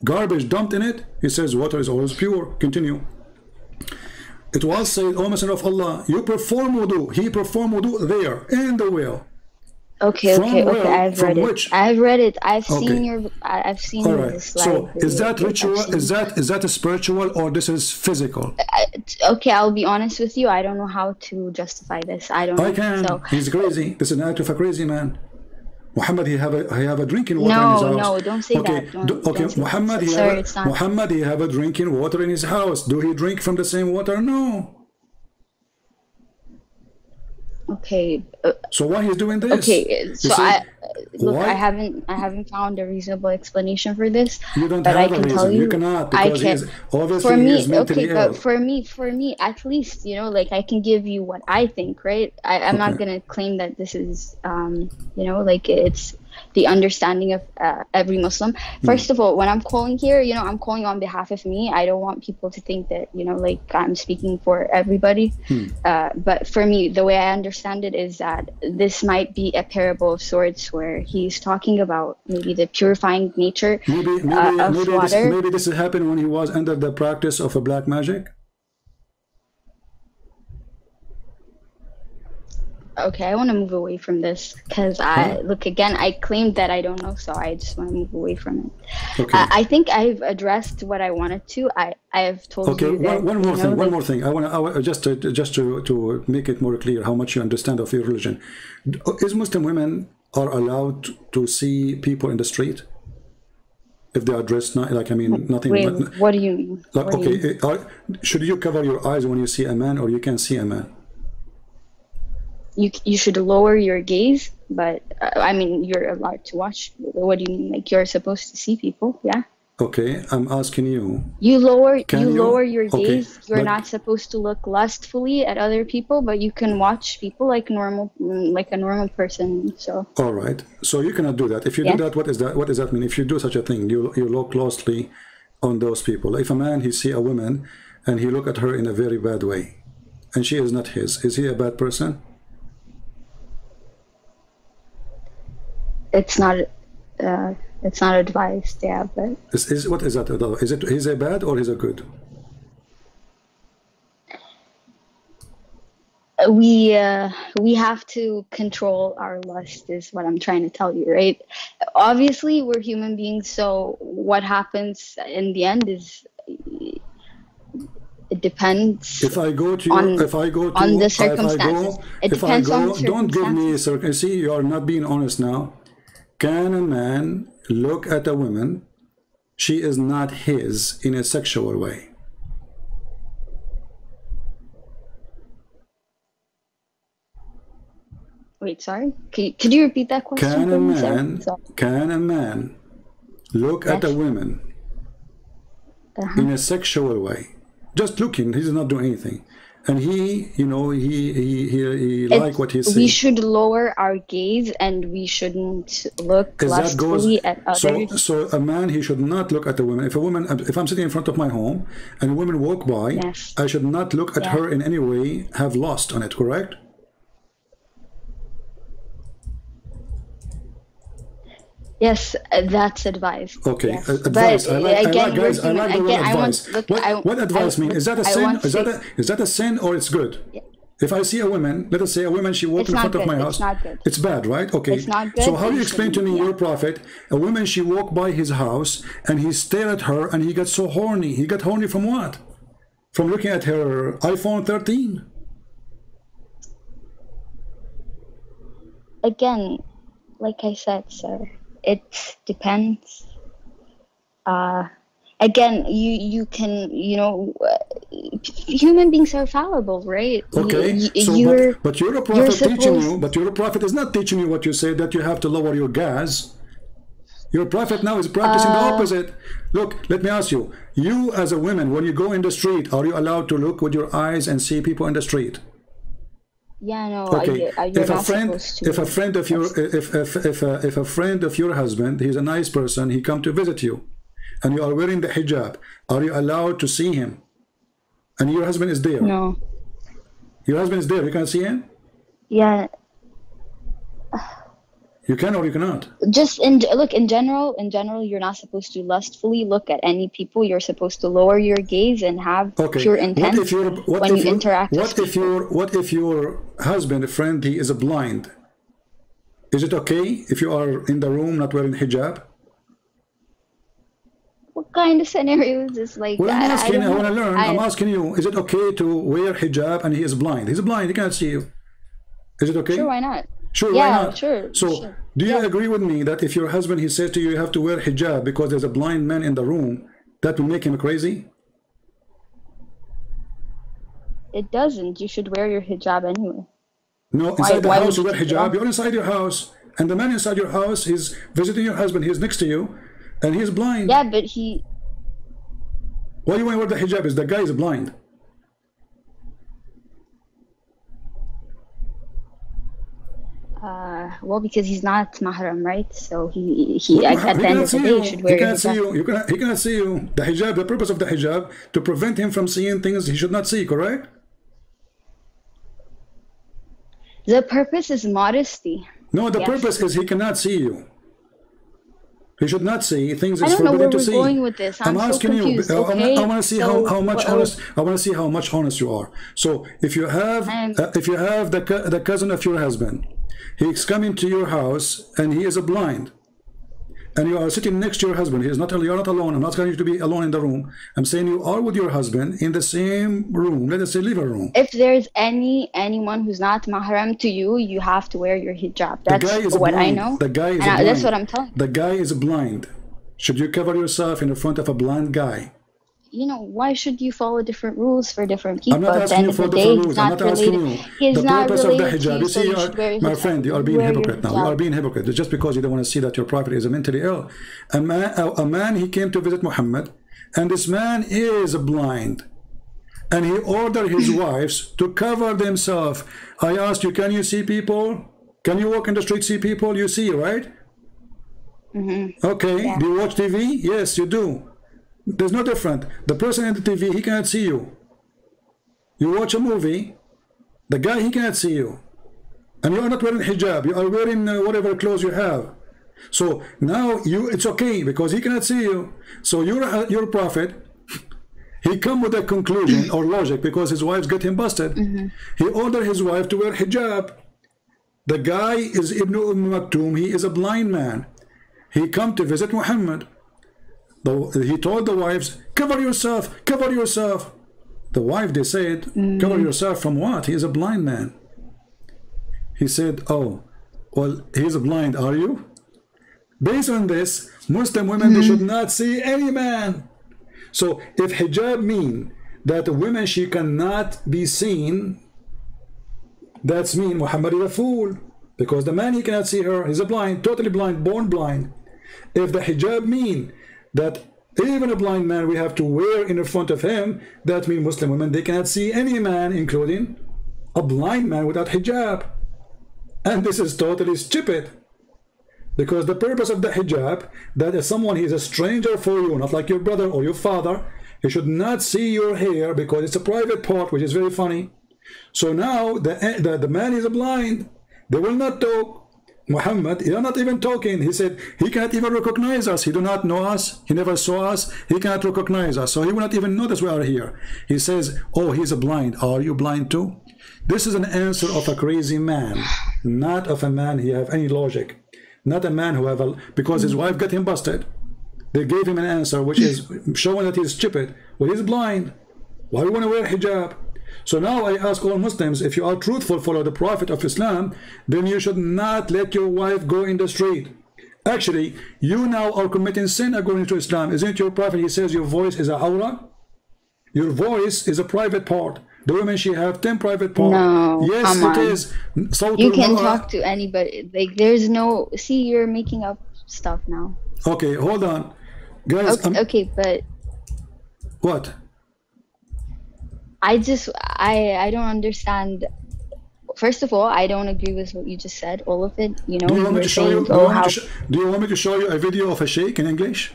garbage dumped in it? He says water is always pure. Continue. It was said, O Messenger of Allah, you perform wudu. He performed wudu there in the well. Okay. I've read it. I've seen your. I've seen your slide. So is that ritual? Is that a spiritual, or this is physical? Okay, I'll be honest with you. I don't know how to justify this. I don't know. I can. So. He's crazy. This is an act of a crazy man. Muhammad, he have a drinking water in his house. No, don't say that. Don't Muhammad, he have a drinking water in his house. Do he drink from the same water? No. Okay. So why he's doing this? Okay. So I haven't found a reasonable explanation for this. You don't have a reason. You cannot, because he's obviously mentally ill. But for me, at least, you know, like, I can give you what I think, right? I'm not gonna claim that this is, you know, like, it's the understanding of every Muslim. First of all, when I'm calling here, you know, I'm calling on behalf of me. I don't want people to think that, you know, like, I'm speaking for everybody. But for me, the way I understand it is that this might be a parable of sorts, where he's talking about maybe the purifying nature of water. Maybe this happened when he was under the practice of a black magic. Okay, I want to move away from this because look, again, I claimed that I don't know, so I just want to move away from it. Okay. I think I've addressed what I wanted to. I have told Okay, you that, one more thing. like, One more thing. I want to just to make it more clear how much you understand of your religion. Is Muslim women are allowed to see people in the street if they are dressed like, I mean, nothing? Wait, what do you mean? Like, What do you mean? okay, should you cover your eyes when you see a man, or you can see a man? You should lower your gaze, but I mean, you're allowed to watch. What do you mean? Like, you're supposed to see people? Yeah. Okay, I'm asking you. You lower Can you- lower your okay, gaze. You're but- not supposed to look lustfully at other people, but you can watch people like like a normal person. So All right. So you cannot do that. If you Yeah. do that, what is that? What does that mean? If you do such a thing, you look closely on those people. If a man he see a woman and he look at her in a very bad way, and she is not his, is he a bad person? it's not advised. Yeah, but Is what is that? Is it he's a bad or he's a good? we have to control our lust, is what I'm trying to tell you, right? Obviously, we're human beings, so what happens in the end is it depends. If I go to on- if I go to on the if I circumstances. go, It if I depends on go, the don't give me circumstances. see, you are not being honest now. Can a man look at a woman? She is not his in a sexual way. Wait, sorry. Could you repeat that question Can for a me? Sorry. man So, can a man look at a Yes. woman uh-huh. in a sexual way? Just looking, he's not doing anything, and he, you know, he like what he We sees. should lower our gaze, and we shouldn't look Is that goes lustfully at others. so a man he should not look at a woman. If I'm sitting in front of my home and a woman walk by, Yes. I should not look at Yeah. her in any way, have lust on it, correct? Yes, that's advised. Okay, Yes. advice. But I like again, guys. I we're like the human. word Again, I want advice. look. What advice mean? Is that a I sin? want Is that a sin or it's good? Yeah. If I see a woman, let us say a woman, she walked It's in not front of good. my It's house. not good. It's bad, right? Okay. It's not good, So how do you you explain to me shouldn't- your prophet? A woman, she walked by his house and he stared at her and he got so horny. He got horny from what? From looking at her iPhone 13. Again, like I said, sir, it depends. Again, you can, human beings are fallible, right? Okay. So, but you're a prophet teaching you, but your prophet is not teaching you what you say, that you have to lower your gas. Your prophet now is practicing the opposite. Look, let me ask you, you as a woman, when you go in the street, are you allowed to look with your eyes and see people in the street? Yeah, no, Okay. you're If a not friend, supposed to. if a friend of your, if a friend of your husband, he's a nice person, he come to visit you, and you are wearing the hijab, are you allowed to see him? And your husband is there. No. Your husband is there. You can see him. Yeah, You can or you cannot. just in general, you're not supposed to lustfully look at any people. You're supposed to lower your gaze and have Okay. pure intent when you interact with people. What if your husband, friend, he is blind? Is it okay if you are in the room not wearing hijab? What kind of scenario is this? Like, Well, I'm asking. I don't want to know. learn. I'm asking you. Is it okay to wear hijab and he is blind? He's blind. He can't see you. Is it okay? Sure, why not? Sure, Yeah, why not? sure, So, sure. do you agree with me that if your husband he says to you, you have to wear hijab because there's a blind man in the room, that will make him crazy? It doesn't. You should wear your hijab anyway. No, inside the why house you would wear you take it hijab. off? You're inside your house, and the man inside your house is visiting your husband. He's next to you, and he's blind. Yeah, but Why you want to wear the hijab? Is the guy is blind? well, because he's not mahram, right? So he at the end of the day, you should wear He your can't see hijab. you. He cannot see you. The hijab, the purpose of the hijab, to prevent him from seeing things he should not see. Correct? The purpose is modesty. No, the Yes. purpose is he cannot see you. He should not see things I is don't know forbidden where to we're see. going with this. I'm so asking confused. you. Okay? I want to see So, how much what- honest. I want to see how much honest you are. So if you have the cousin of your husband, he's coming to your house and he is blind, and you are sitting next to your husband. He is not. You're not alone. I'm not going to be alone in the room. I'm saying you are with your husband in the same room. Let us say living room. if there's anyone who's not mahram to you, you have to wear your hijab. That's The guy is what blind. I know. The guy is And blind. that's what I'm telling you. The guy is blind. Should you cover yourself in the front of a blind guy? You know, why should you follow different rules for different people? I'm not At the asking end you of for the day, different he's rules. I'm not not asking related. you. He's The not purpose of the related to hijab. you, You so see, you should wear your my hijab. friend, you are being Wear your hypocrite now. You are hijab. being hypocrite. Just because you don't want to see that your prophet is mentally ill. A man, he came to visit Muhammad, and this man is blind. And he ordered his wives to cover themselves. I asked you, can you see people? Can you walk in the street, see people? You see, right? Okay. Yeah. Do you watch TV? Yes, you do. There's no different. The person in the TV, he cannot see you. You watch a movie, the guy, he cannot see you. And you are not wearing hijab. You are wearing whatever clothes you have. So now it's okay because he cannot see you. So your prophet, he come with a conclusion or logic because his wives get him busted. He ordered his wife to wear hijab. The guy is Ibn Maktoum. He is a blind man. He come to visit Muhammad. He told the wives, cover yourself, cover yourself. The wife, they said, cover yourself from what? He is a blind man. He said, oh, well, he's blind, are you? Based on this, Muslim women, they should not see any man. So if hijab mean that a woman, she cannot be seen, that's mean Muhammad is a fool. Because the man, he cannot see her. He's a blind, totally blind, born blind. If the hijab mean that even a blind man we have to wear in front of him, that means Muslim women, they cannot see any man, including a blind man without hijab. And this is totally stupid. Because the purpose of the hijab, that if someone is a stranger for you, not like your brother or your father, he should not see your hair because it's a private part, which is very funny. So now the man is blind. They will not talk. Muhammad, he is not even talking. He said he cannot even recognize us. He do not know us. He never saw us. He cannot recognize us. So he will not even notice we are here. He says, oh, he's a blind. Are you blind too? This is an answer of a crazy man, not of a man who have any logic. Not a man who have a, because his wife got him busted. They gave him an answer which is showing that he's stupid. Well, he's blind. Why do you want to wear hijab? So now I ask all Muslims, if you are truthful, follow the Prophet of Islam, then you should not let your wife go in the street. Actually, you now are committing sin according to Islam. Isn't your Prophet, he says your voice is a awra? Your voice is a private part. The women, she have 10 private parts. No, yes, come it on. is. You can talk to anybody. Like, there's no... See, you're making up stuff now. Okay, hold on. Guys, Okay, but... What? I don't understand. First of all, I don't agree with what you just said, all of it. You know, Do you want me to show you? Do you want me to show you a video of a sheikh in English?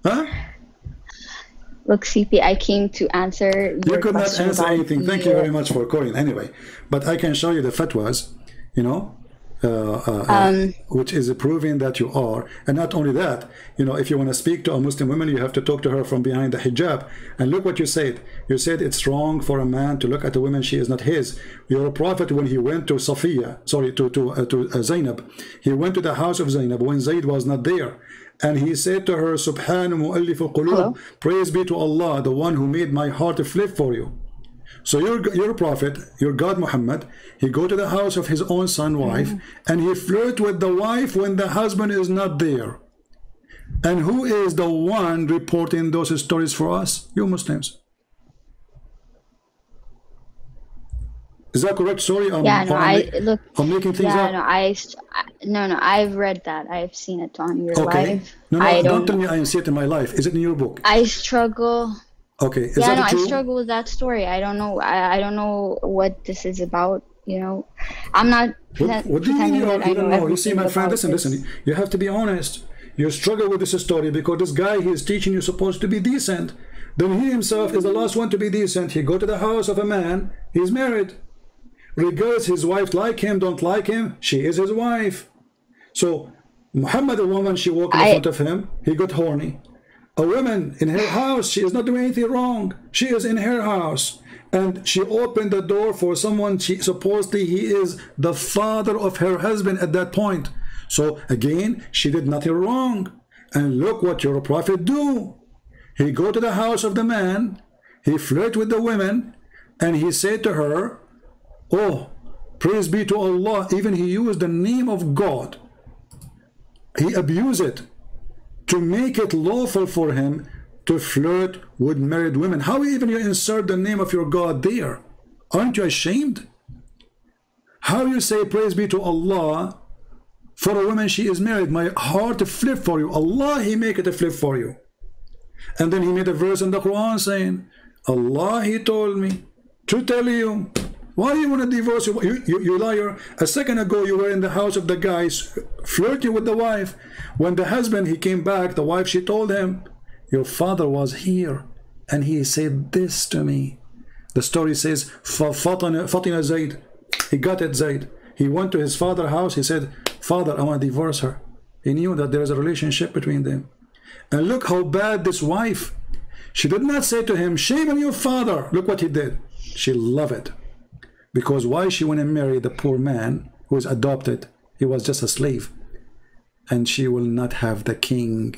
Huh? Look, CP, I came to answer your You could not question answer about anything. Thank you very much for calling. Anyway, but I can show you the fatwas, you know, which is proving that you are. And not only that, you know, if you want to speak to a Muslim woman, you have to talk to her from behind the hijab. And look what you said. You said it's wrong for a man to look at a woman, she is not his. Your prophet, when he went to Safiya, sorry, to Zainab, he went to the house of Zainab when Zayd was not there. And he said to her, Subhanu mu'allif al-qulub, praise be to Allah, the one who made my heart flip for you. So your prophet, your God Muhammad, he go to the house of his own son wife, and he flirt with the wife when the husband is not there. And who is the one reporting those stories for us? You Muslims. Is that correct? Sorry, I'm making things up. No, I've read that. I've seen it on your live. No, don't tell me I see it in my life. Is it in your book? I struggle. Okay, is yeah, that true? I struggle with that story. I don't know. I don't know what this is about. You know, I'm not. What do you mean you don't know? You see, my friend, listen. You have to be honest. You struggle with this story because this guy, he is teaching you supposed to be decent. Then he himself is the last one to be decent. He go to the house of a man. He's married. regardless his wife like him, don't like him, she is his wife. So Muhammad, a woman, she walked in front of him, he got horny. A woman in her house, she is not doing anything wrong. She is in her house, and she opened the door for someone, she supposedly he is the father of her husband at that point. So again, she did nothing wrong. And look what your prophet do. He go to the house of the man, he flirt with the women, and he said to her, oh, praise be to Allah. Even he used the name of God. He abused it to make it lawful for him to flirt with married women. How even you insert the name of your God there? Aren't you ashamed? How you say praise be to Allah for a woman she is married? My heart to flip for you. Allah, he make it a flip for you. And then he made a verse in the Quran saying, Allah, he told me to tell you. Why do you want to divorce you liar? A second ago you were in the house of the guys flirting with the wife. When the husband, he came back, the wife, she told him, your father was here and he said this to me. The story says, Fatina Zayd, he got it Zayd. He went to his father's house, he said, Father, I want to divorce her. He knew that there is a relationship between them. And look how bad this wife, she did not say to him, shame on your father. Look what he did. She loved it. Because why she went and married the poor man who was adopted? He was just a slave. And she will not have the king.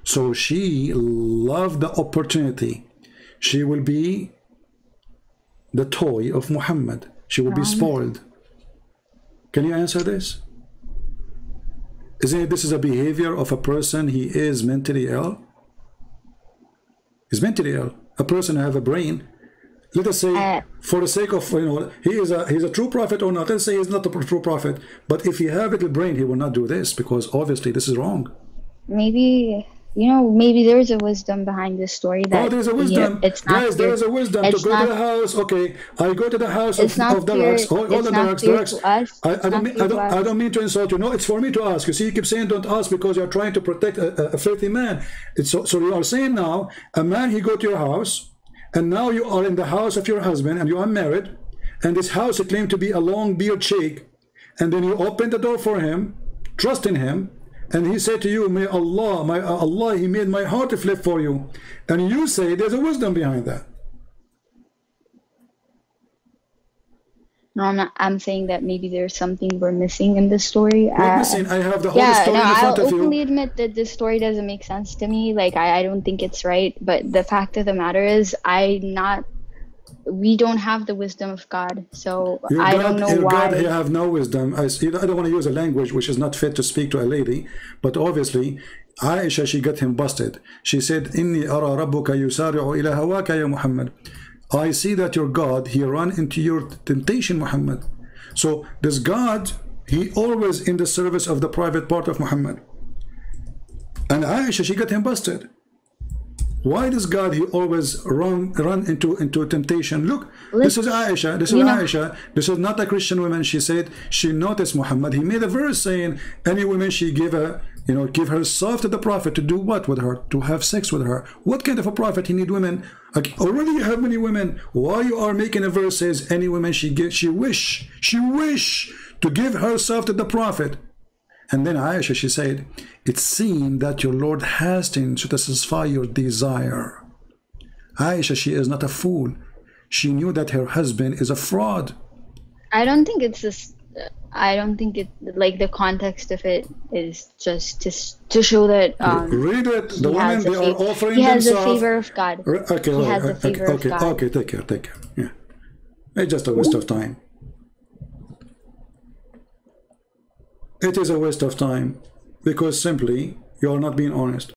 So she loved the opportunity. She will be the toy of Muhammad. She will be spoiled. Can you answer this? Isn't it this is a behavior of a person, he is mentally ill? He's mentally ill. A person who have a brain. Let us say, for the sake of, he's a true prophet or not. Let's say he's not a true prophet. But if he have a little brain, he will not do this because obviously this is wrong. Maybe, maybe there's a wisdom behind this story. That, there's a wisdom. It's not Guys, there is a wisdom to go to the house. Okay, I go to the house of the Daraks. Hold on, Daraks. I don't mean to insult you. No, it's for me to ask. You see, you keep saying don't ask because you're trying to protect a filthy man. So you are saying now, a man, he go to your house, and now you are in the house of your husband, and you are married, and this house it claimed to be a long beard sheikh, and then you open the door for him, trust in him, and he said to you, may Allah, he made my heart to flip for you, and you say there's a wisdom behind that. No, I'm saying that maybe there's something we're missing in this story. We're missing. I have the whole story in front of you. I'll openly admit that this story doesn't make sense to me. Like, I don't think it's right. But the fact of the matter is, we don't have the wisdom of God. So I don't know why. God, you have no wisdom. I don't want to use a language which is not fit to speak to a lady. But obviously, Aisha, she got him busted. She said, Inni ara rabbuka yusari'u ila hawaka ya Muhammad. I see that your God, he run into your temptation, Muhammad. So this God, he always in the service of the private part of Muhammad. And Aisha, she got him busted. Why does God, he always run into temptation? Look, this is Aisha. This is Aisha. This is not a Christian woman. She said she noticed Muhammad. He made a verse saying any woman she give herself to the prophet to do what with her? To have sex with her. What kind of a prophet he need women? Already you have many women. Why you are making a verse says any woman she wish to give herself to the prophet? And then Aisha, she said, it seemed that your Lord hastened to satisfy your desire. Aisha, she is not a fool. She knew that her husband is a fraud. I don't think it's this. I don't think it, like, the context of it is just to show that read it. The women, they are offering he has themselves. The favor of God. Okay, he has the favor of God. Okay, take care. Yeah, it's just a waste of time. It is a waste of time because simply you are not being honest.